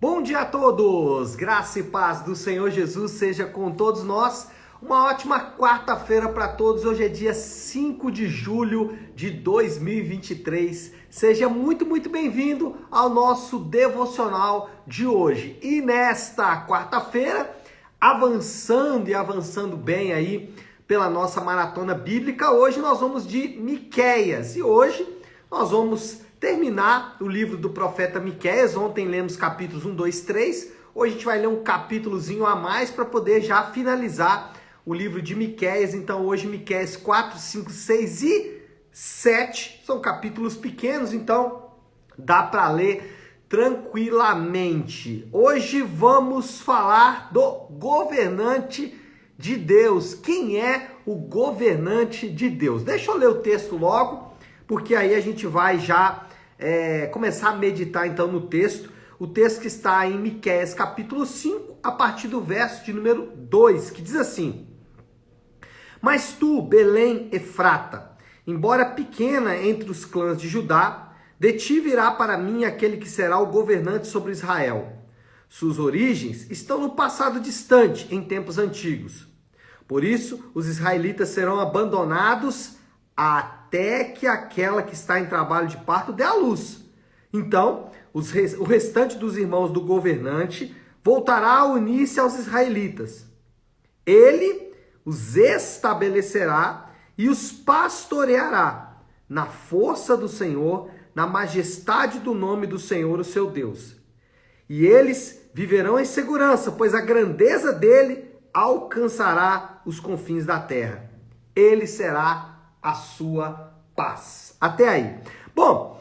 Bom dia a todos! Graça e paz do Senhor Jesus seja com todos nós. Uma ótima quarta-feira para todos. Hoje é dia 5 de julho de 2023. Seja muito bem-vindo ao nosso devocional de hoje. E nesta quarta-feira, avançando bem aí pela nossa maratona bíblica, hoje nós vamos de Miqueias. E hoje nós vamos terminar o livro do profeta Miqueias. Ontem lemos capítulos 1, 2, 3. Hoje a gente vai ler um capítulozinho a mais para poder já finalizar o livro de Miqueias. Então hoje Miqueias 4, 5, 6 e 7. São capítulos pequenos, então dá para ler tranquilamente. Hoje vamos falar do governante de Deus. Quem é o governante de Deus? Deixa eu ler o texto logo, porque aí a gente vai já começar a meditar então no texto. O texto que está em Miqueias capítulo 5, a partir do verso de número 2, que diz assim: Mas tu, Belém Efrata, embora pequena entre os clãs de Judá, de ti virá para mim aquele que será o governante sobre Israel. Suas origens estão no passado distante, em tempos antigos. Por isso, os israelitas serão abandonados até que aquela que está em trabalho de parto dê à luz. Então, o restante dos irmãos do governante voltará a unir-se aos israelitas. Ele os estabelecerá e os pastoreará na força do Senhor, na majestade do nome do Senhor, o seu Deus. E eles viverão em segurança, pois a grandeza dele alcançará os confins da terra. Ele será a sua paz. Até aí. Bom,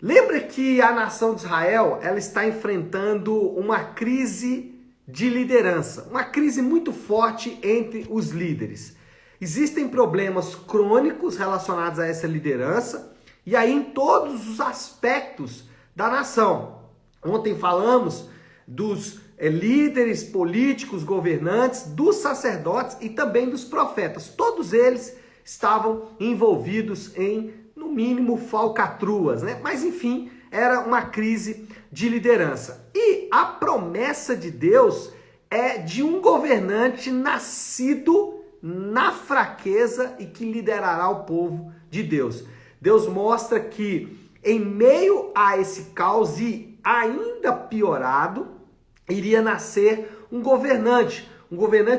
lembra que a nação de Israel, ela está enfrentando uma crise de liderança, uma crise muito forte entre os líderes. Existem problemas crônicos relacionados a essa liderança, e aí em todos os aspectos da nação. Ontem falamos dos líderes políticos, governantes, dos sacerdotes e também dos profetas. Todos eles estavam envolvidos em, no mínimo, falcatruas, né? Mas enfim, era uma crise de liderança. E a promessa de Deus é de um governante nascido na fraqueza e que liderará o povo de Deus. Deus mostra que em meio a esse caos e ainda piorado, iria nascer um governante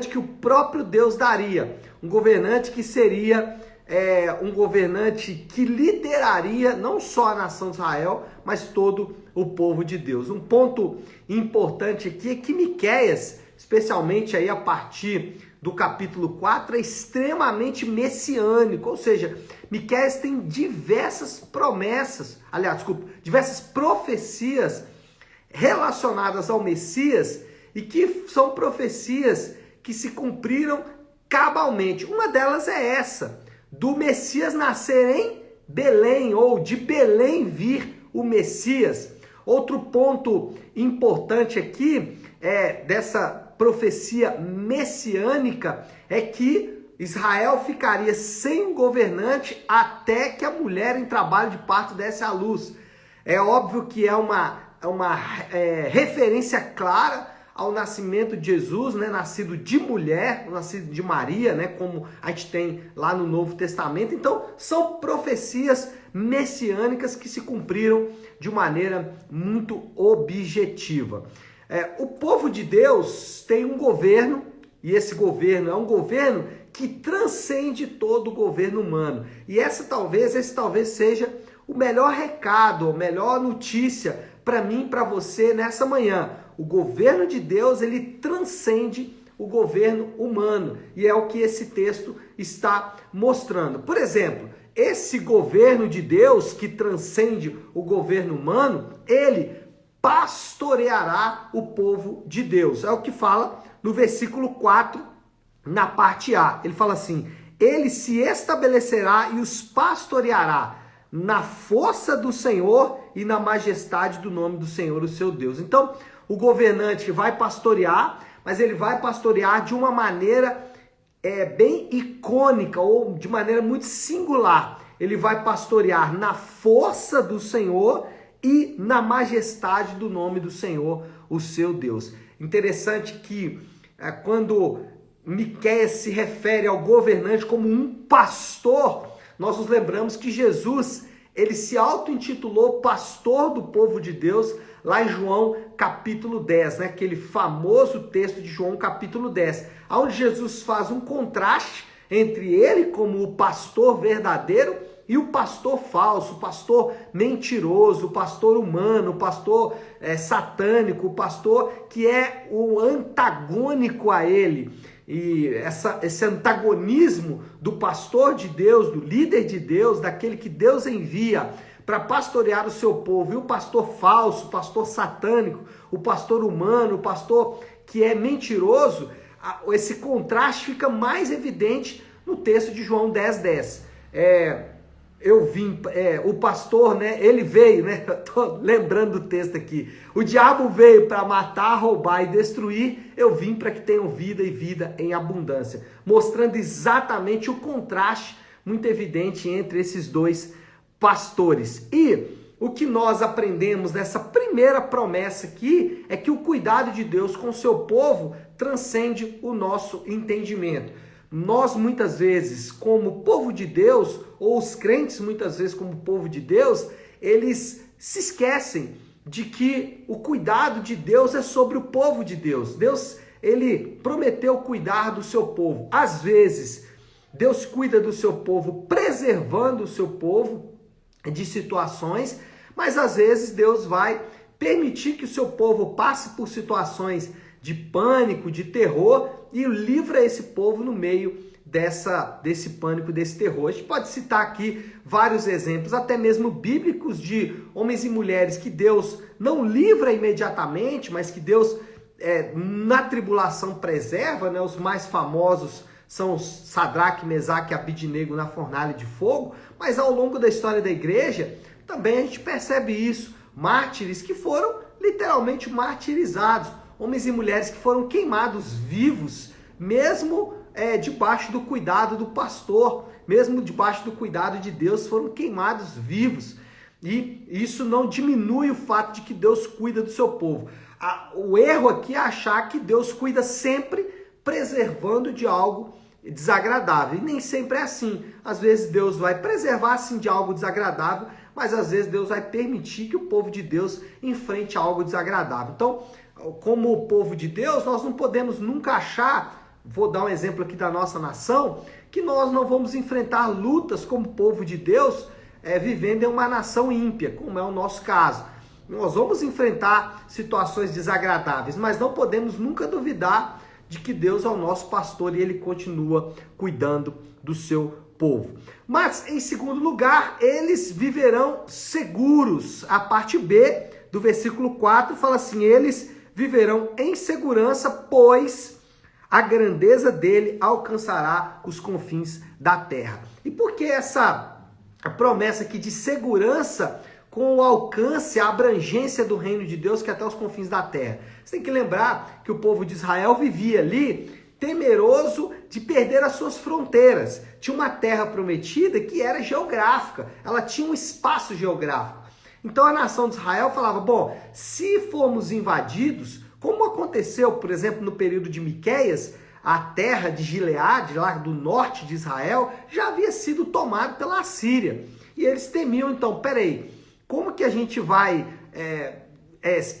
que o próprio Deus daria, um governante que seria um governante que lideraria não só a nação de Israel, mas todo o povo de Deus. Um ponto importante aqui é que Miqueias, especialmente aí a partir do capítulo 4, é extremamente messiânico, ou seja, Miqueias tem diversas diversas profecias relacionadas ao Messias e que são profecias que se cumpriram cabalmente. Uma delas é essa, do Messias nascer em Belém, ou de Belém vir o Messias. Outro ponto importante aqui dessa profecia messiânica é que Israel ficaria sem governante até que a mulher em trabalho de parto desse à luz. É óbvio que é uma referência clara ao nascimento de Jesus, né, nascido de mulher, nascido de Maria, né, como a gente tem lá no Novo Testamento. Então, são profecias messiânicas que se cumpriram de maneira muito objetiva. O povo de Deus tem um governo, e esse governo é um governo que transcende todo o governo humano. E esse talvez seja o melhor recado, a melhor notícia para mim e para você nessa manhã. O governo de Deus, ele transcende o governo humano. E é o que esse texto está mostrando. Por exemplo, esse governo de Deus que transcende o governo humano, ele pastoreará o povo de Deus. É o que fala no versículo 4, na parte A. Ele fala assim: ele se estabelecerá e os pastoreará na força do Senhor e na majestade do nome do Senhor, o seu Deus. Então, o governante vai pastorear, mas ele vai pastorear de uma maneira bem icônica, ou de maneira muito singular. Ele vai pastorear na força do Senhor e na majestade do nome do Senhor, o seu Deus. Interessante que quando Miqueias se refere ao governante como um pastor, nós nos lembramos que Jesus, ele se auto-intitulou pastor do povo de Deus, lá em João capítulo 10, né? Aquele famoso texto de João capítulo 10, onde Jesus faz um contraste entre ele como o pastor verdadeiro e o pastor falso, o pastor mentiroso, o pastor humano, o pastor satânico, o pastor que é o antagônico a ele. E esse antagonismo do pastor de Deus, do líder de Deus, daquele que Deus envia para pastorear o seu povo, e o pastor falso, o pastor satânico, o pastor humano, o pastor que é mentiroso, esse contraste fica mais evidente no texto de João 10:10. O pastor, né, ele veio, né, tô lembrando do texto aqui, o diabo veio para matar, roubar e destruir, eu vim para que tenham vida e vida em abundância, mostrando exatamente o contraste muito evidente entre esses dois pastores. E o que nós aprendemos nessa primeira promessa aqui é que o cuidado de Deus com o seu povo transcende o nosso entendimento. Nós muitas vezes, como povo de Deus, ou os crentes muitas vezes como povo de Deus, eles se esquecem de que o cuidado de Deus é sobre o povo de Deus. Deus, ele prometeu cuidar do seu povo. Às vezes, Deus cuida do seu povo, preservando o seu povo de situações, mas às vezes Deus vai permitir que o seu povo passe por situações de pânico, de terror, e livra esse povo no meio desse pânico, desse terror. A gente pode citar aqui vários exemplos, até mesmo bíblicos, de homens e mulheres que Deus não livra imediatamente, mas que Deus, na tribulação, preserva, né? Os mais famosos são Sadraque, Mesaque e Abidnego na fornalha de fogo, mas ao longo da história da igreja, também a gente percebe isso, mártires que foram literalmente martirizados, homens e mulheres que foram queimados vivos, mesmo debaixo do cuidado do pastor, mesmo debaixo do cuidado de Deus, foram queimados vivos. E isso não diminui o fato de que Deus cuida do seu povo. O erro aqui é achar que Deus cuida sempre preservando de algo desagradável. E nem sempre é assim. Às vezes Deus vai preservar sim de algo desagradável, mas às vezes Deus vai permitir que o povo de Deus enfrente algo desagradável. Então, como povo de Deus, nós não podemos nunca achar, vou dar um exemplo aqui da nossa nação, que nós não vamos enfrentar lutas como povo de Deus, vivendo em uma nação ímpia, como é o nosso caso. Nós vamos enfrentar situações desagradáveis, mas não podemos nunca duvidar de que Deus é o nosso pastor e ele continua cuidando do seu povo. Mas, em segundo lugar, eles viverão seguros. A parte B do versículo 4 fala assim: eles viverão em segurança, pois a grandeza dele alcançará os confins da terra. E por que essa promessa aqui de segurança com o alcance, a abrangência do reino de Deus, que é até os confins da terra? Você tem que lembrar que o povo de Israel vivia ali temeroso de perder as suas fronteiras. Tinha uma terra prometida que era geográfica, ela tinha um espaço geográfico. Então a nação de Israel falava, bom, se formos invadidos, como aconteceu, por exemplo, no período de Miqueias, a terra de Gileade, lá do norte de Israel, já havia sido tomada pela Assíria. E eles temiam, então, peraí, como que a gente vai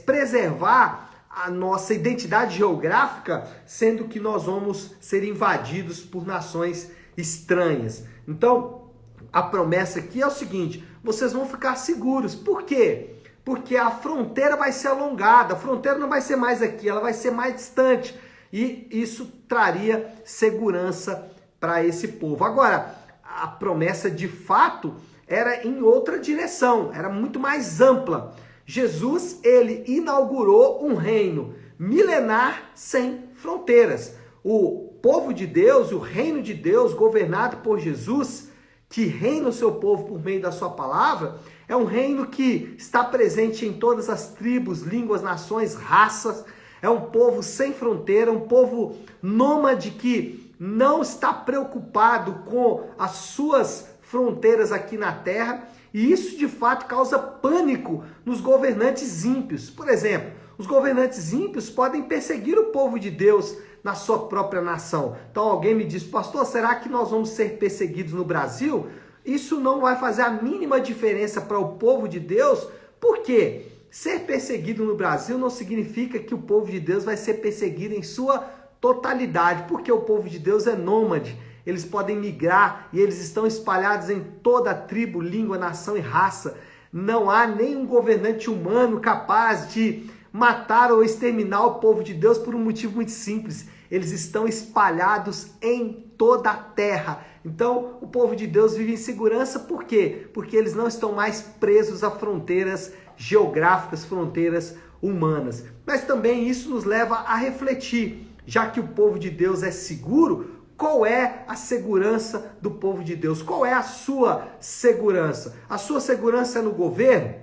preservar a nossa identidade geográfica, sendo que nós vamos ser invadidos por nações estranhas? Então, a promessa aqui é o seguinte: vocês vão ficar seguros. Por quê? Porque a fronteira vai ser alongada, a fronteira não vai ser mais aqui, ela vai ser mais distante. E isso traria segurança para esse povo. Agora, a promessa de fato era em outra direção, era muito mais ampla. Jesus, ele inaugurou um reino milenar sem fronteiras. O povo de Deus, o reino de Deus, governado por Jesus, que reina o seu povo por meio da sua palavra, é um reino que está presente em todas as tribos, línguas, nações, raças. É um povo sem fronteira, um povo nômade que não está preocupado com as suas fronteiras aqui na terra. E isso de fato causa pânico nos governantes ímpios. Por exemplo, os governantes ímpios podem perseguir o povo de Deus na sua própria nação. Então alguém me diz, pastor, será que nós vamos ser perseguidos no Brasil? Isso não vai fazer a mínima diferença para o povo de Deus. Por quê? Ser perseguido no Brasil não significa que o povo de Deus vai ser perseguido em sua totalidade, porque o povo de Deus é nômade. Eles podem migrar e eles estão espalhados em toda a tribo, língua, nação e raça. Não há nenhum governante humano capaz de matar ou exterminar o povo de Deus por um motivo muito simples. Eles estão espalhados em toda a terra. Então, o povo de Deus vive em segurança, por quê? Porque eles não estão mais presos a fronteiras geográficas, fronteiras humanas. Mas também isso nos leva a refletir, já que o povo de Deus é seguro, qual é a segurança do povo de Deus? Qual é a sua segurança? A sua segurança é no governo?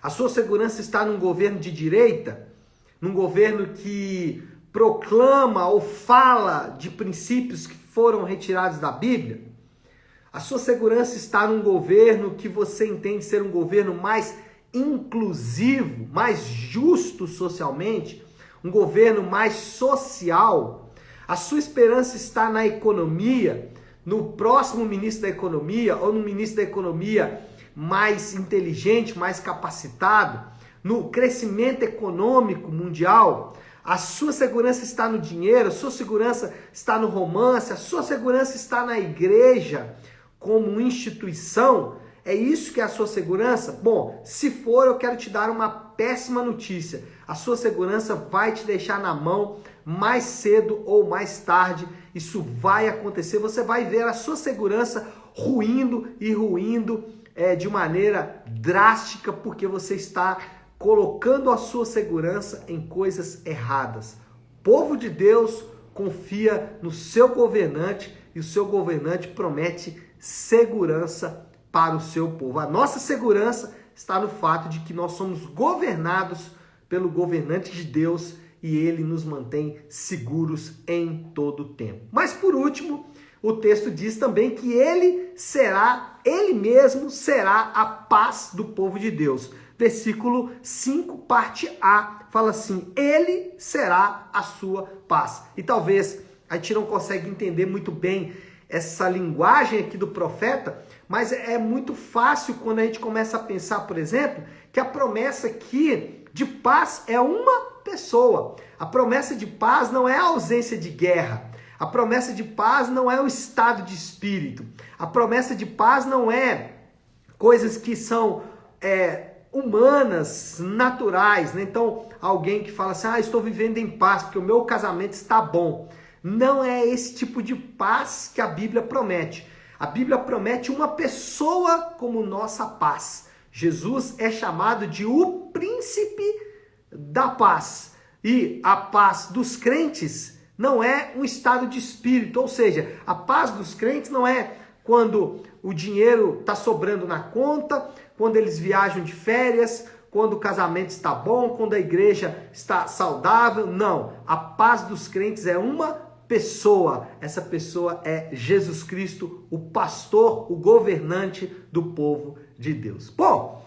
A sua segurança está num governo de direita? Num governo que proclama ou fala de princípios que foram retirados da Bíblia? A sua segurança está num governo que você entende ser um governo mais inclusivo, mais justo socialmente, um governo mais social? A sua esperança está na economia, no próximo ministro da economia ou no ministro da economia mais inteligente, mais capacitado, no crescimento econômico mundial? A sua segurança está no dinheiro, a sua segurança está no romance, a sua segurança está na igreja como instituição? É isso que é a sua segurança? Bom, se for, eu quero te dar uma péssima notícia. A sua segurança vai te deixar na mão mais cedo ou mais tarde. Isso vai acontecer. Você vai ver a sua segurança ruindo de maneira drástica, porque você está colocando a sua segurança em coisas erradas. O povo de Deus confia no seu governante e o seu governante promete segurança para o seu povo. A nossa segurança está no fato de que nós somos governados pelo governante de Deus e ele nos mantém seguros em todo o tempo. Mas por último, o texto diz também que ele mesmo será a paz do povo de Deus. Versículo 5, parte A, fala assim: ele será a sua paz. E talvez a gente não consegue entender muito bem essa linguagem aqui do profeta, mas é muito fácil quando a gente começa a pensar, por exemplo, que a promessa aqui de paz é uma pessoa. A promessa de paz não é a ausência de guerra. A promessa de paz não é o estado de espírito. A promessa de paz não é coisas que são humanas, naturais, né? Então, alguém que fala assim, estou vivendo em paz porque o meu casamento está bom. Não é esse tipo de paz que a Bíblia promete. A Bíblia promete uma pessoa como nossa paz. Jesus é chamado de o príncipe da paz. E a paz dos crentes não é um estado de espírito, ou seja, a paz dos crentes não é quando o dinheiro está sobrando na conta, quando eles viajam de férias, quando o casamento está bom, quando a igreja está saudável. Não, a paz dos crentes é uma pessoa. Essa pessoa é Jesus Cristo, o pastor, o governante do povo de Deus. Bom,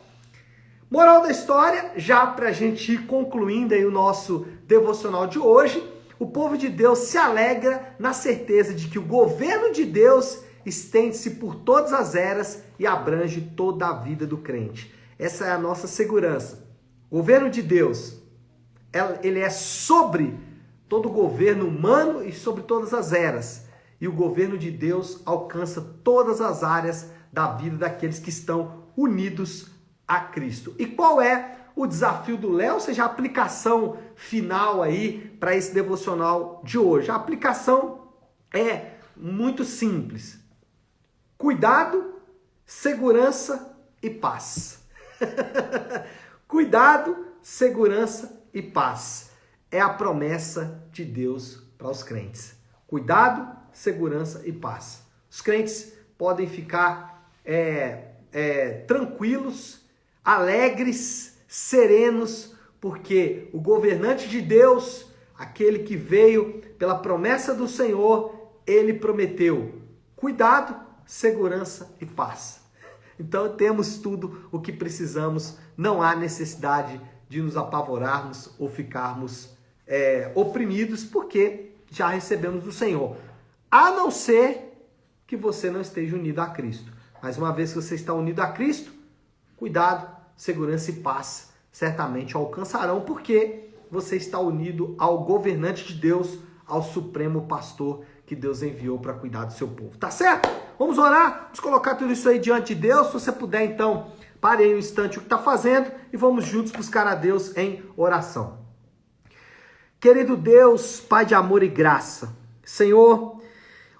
moral da história, já para a gente ir concluindo aí o nosso devocional de hoje, o povo de Deus se alegra na certeza de que o governo de Deus estende-se por todas as eras e abrange toda a vida do crente. Essa é a nossa segurança. O governo de Deus, ele é sobre todo o governo humano e sobre todas as eras. E o governo de Deus alcança todas as áreas da vida daqueles que estão unidos a Cristo. E qual é o desafio do Léo? Ou seja, a aplicação final aí para esse devocional de hoje. A aplicação é muito simples. Cuidado, segurança e paz. Cuidado, segurança e paz. É a promessa de Deus para os crentes. Cuidado, segurança e paz. Os crentes podem ficar tranquilos, alegres, serenos, porque o governante de Deus, aquele que veio pela promessa do Senhor, ele prometeu cuidado, segurança e paz. Então temos tudo o que precisamos, não há necessidade de nos apavorarmos ou ficarmos oprimidos, porque já recebemos do Senhor. A não ser que você não esteja unido a Cristo. Mas uma vez que você está unido a Cristo, cuidado, segurança e paz certamente alcançarão, porque você está unido ao governante de Deus, ao supremo pastor que Deus enviou para cuidar do seu povo. Tá certo? Vamos orar, vamos colocar tudo isso aí diante de Deus. Se você puder, então, pare aí um instante o que está fazendo e vamos juntos buscar a Deus em oração. Querido Deus, Pai de amor e graça, Senhor,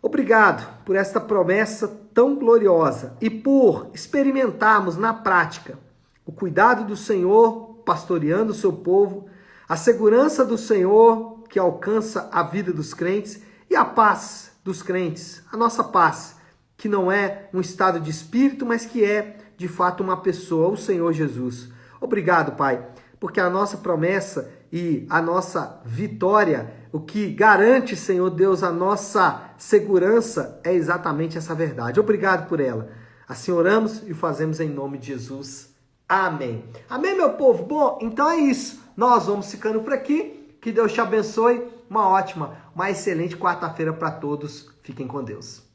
obrigado por esta promessa tão gloriosa e por experimentarmos na prática o cuidado do Senhor pastoreando o seu povo, a segurança do Senhor que alcança a vida dos crentes e a paz dos crentes, a nossa paz, que não é um estado de espírito, mas que é de fato uma pessoa, o Senhor Jesus. Obrigado, Pai, porque a nossa promessa e a nossa vitória, o que garante, Senhor Deus, a nossa segurança é exatamente essa verdade. Obrigado por ela. Assim oramos e fazemos em nome de Jesus. Amém. Amém, meu povo? Bom, então é isso. Nós vamos ficando por aqui. Que Deus te abençoe. Uma ótima, uma excelente quarta-feira para todos. Fiquem com Deus.